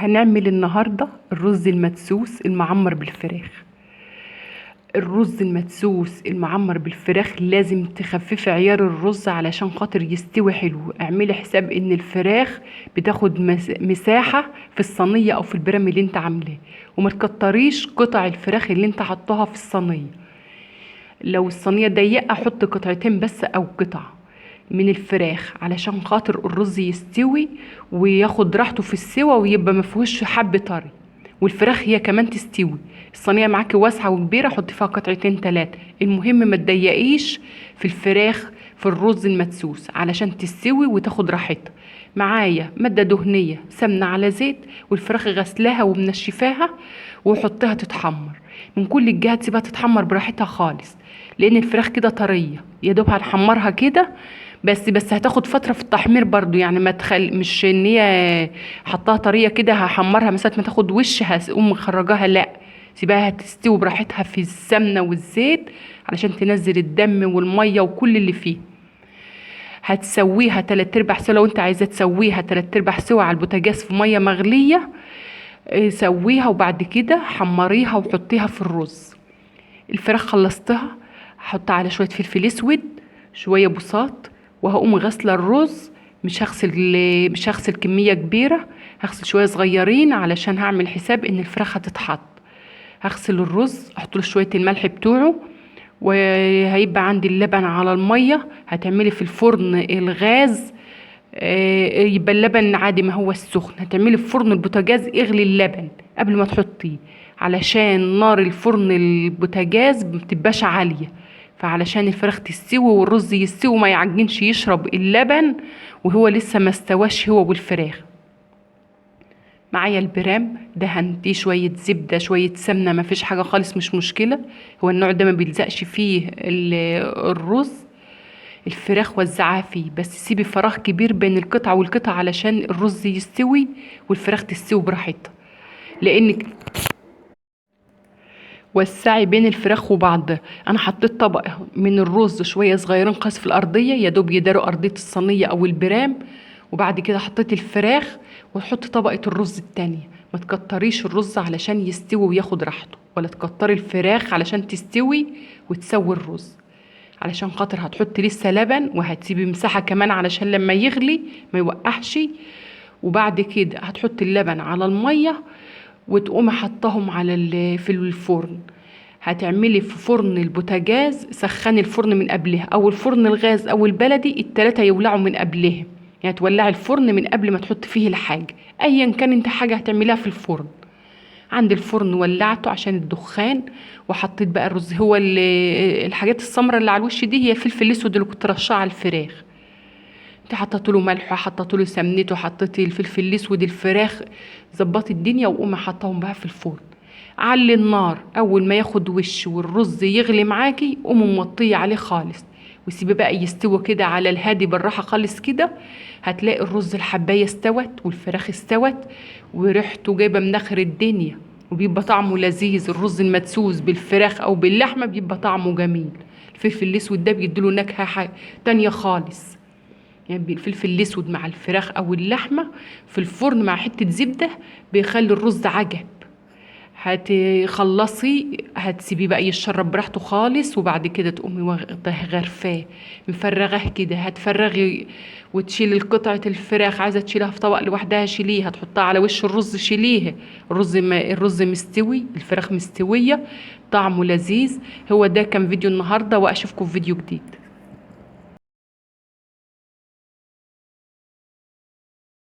هنعمل النهاردة الرز المدسوس المعمر بالفراخ. الرز المدسوس المعمر بالفراخ لازم تخففي عيار الرز علشان خاطر يستوي حلو. اعملي حساب ان الفراخ بتاخد مساحة في الصينية او في البرام اللي انت عاملاه، وما تكتريش قطع الفراخ اللي انت حطها في الصينية. لو الصينية ضيقة حط قطعتين بس او قطعة من الفراخ علشان خاطر الرز يستوي وياخد راحته في السوا ويبقى مفيهوش حب طري، والفراخ هي كمان تستوي. الصينيه معاكي واسعه وكبيره حطي فيها قطعتين تلاتة، المهم ما تضيقيش في الفراخ في الرز المدسوس علشان تستوي وتاخد راحتها. معايا ماده دهنيه سمنه على زيت، والفراخ غسلاها ومنشفاها وحطيها تتحمر من كل الجهات، سيبها تتحمر براحتها خالص، لان الفراخ كده طريه يا دوب هنحمرها كده بس هتاخد فتره في التحمير برضو، يعني ما مش ان هي حطها طريه كده هحمرها مسافه ما تاخد وش هقوم مخرجاها، لا، سيبها هتستوي براحتها في السمنه والزيت علشان تنزل الدم والميه وكل اللي فيه. هتسويها 3/4 سوا، لو انت عايزه تسويها 3/4 سوا على البوتاجاز في ميه مغليه سويها، وبعد كده حمريها وحطيها في الرز. الفراخ خلصتها، هحط على شويه فلفل اسود شويه بصات، وهقوم غسله الرز. مش هغسل كميه كبيره، هغسل شويه صغيرين علشان هعمل حساب ان الفراخ هتتحط. هغسل الرز احط له شويه الملح بتوعه، وهيبقى عندي اللبن على الميه. هتعملي في الفرن الغاز يبقى اللبن عادي ما هو السخن، هتعملي في فرن البوتاجاز اغلي اللبن قبل ما تحطيه علشان نار الفرن البوتاجاز متبقاش عاليه، فعلشان الفراخ تستوي والرز يستوي ما يعجنش يشرب اللبن وهو لسه ما استواش هو والفراخ. معايا البرام دهنتيه شويه زبده شويه سمنه، ما فيش حاجه خالص مش مشكله، هو النوع ده ما بيلزقش فيه الرز. الفراخ وزعها فيه، بس سيبي فراغ كبير بين القطعه والقطعه علشان الرز يستوي والفراخ تستوي براحتها، لانك وسعي بين الفراخ وبعض. انا حطيت طبق من الرز شويه صغيرين قصف الارضيه يا دوب يداروا ارضيه الصينيه او البرام، وبعد كده حطيت الفراخ وتحط طبقه الرز التانية. ما تكتريش الرز علشان يستوي وياخد راحته، ولا تكتري الفراخ علشان تستوي وتسوي الرز، علشان خاطر هتحطي لسه لبن وهتسيبي مساحه كمان علشان لما يغلي ما يوقعش. وبعد كده هتحطي اللبن على الميه وتقومي حطهم في الفرن. هتعملي في فرن البوتاجاز، سخني الفرن من قبلها، او الفرن الغاز او البلدي التلاتة يولعوا من قبلها، يعني تولعي الفرن من قبل ما تحط فيه الحاجة ايا كان انت حاجة هتعمليها في الفرن. عند الفرن ولعته عشان الدخان، وحطيت بقى الرز. هو الحاجات السمراء اللي على الوش دي هي فلفل الاسود اللي كنت رشاه على الفراخ. انت حطيت له ملح وحطيت له سمنته وحطيت الفلفل الاسود، الفراخ ظبطي الدنيا وقومي حطاهم بقى في الفرن. علي النار، اول ما ياخد وش والرز يغلي معاكي قومي موطيه عليه خالص وسيبيه بقى يستوي كده على الهادي بالراحه خالص كده. هتلاقي الرز الحبايه استوت والفراخ استوت وريحته جايبه من اخر الدنيا، وبيبقى طعمه لذيذ. الرز المدسوس بالفراخ او باللحمه بيبقى طعمه جميل. الفلفل الاسود ده بيديله نكهه تانية خالص، يعني الفلفل الاسود مع الفراخ او اللحمه في الفرن مع حته زبده بيخلي الرز عجب. هتخلصي هتسيبيه بقى يشرب براحته خالص، وبعد كده تقومي واخداه غرفاه مفرغاه كده. هتفرغي وتشيلي قطعة الفراخ، عايزة تشيلها في طبق لوحدها شيليها، تحطها على وش الرز شيليها. الرز مستوي، الفراخ مستوية، طعمه لذيذ. هو ده كان فيديو النهاردة، واشوفكم في فيديو جديد.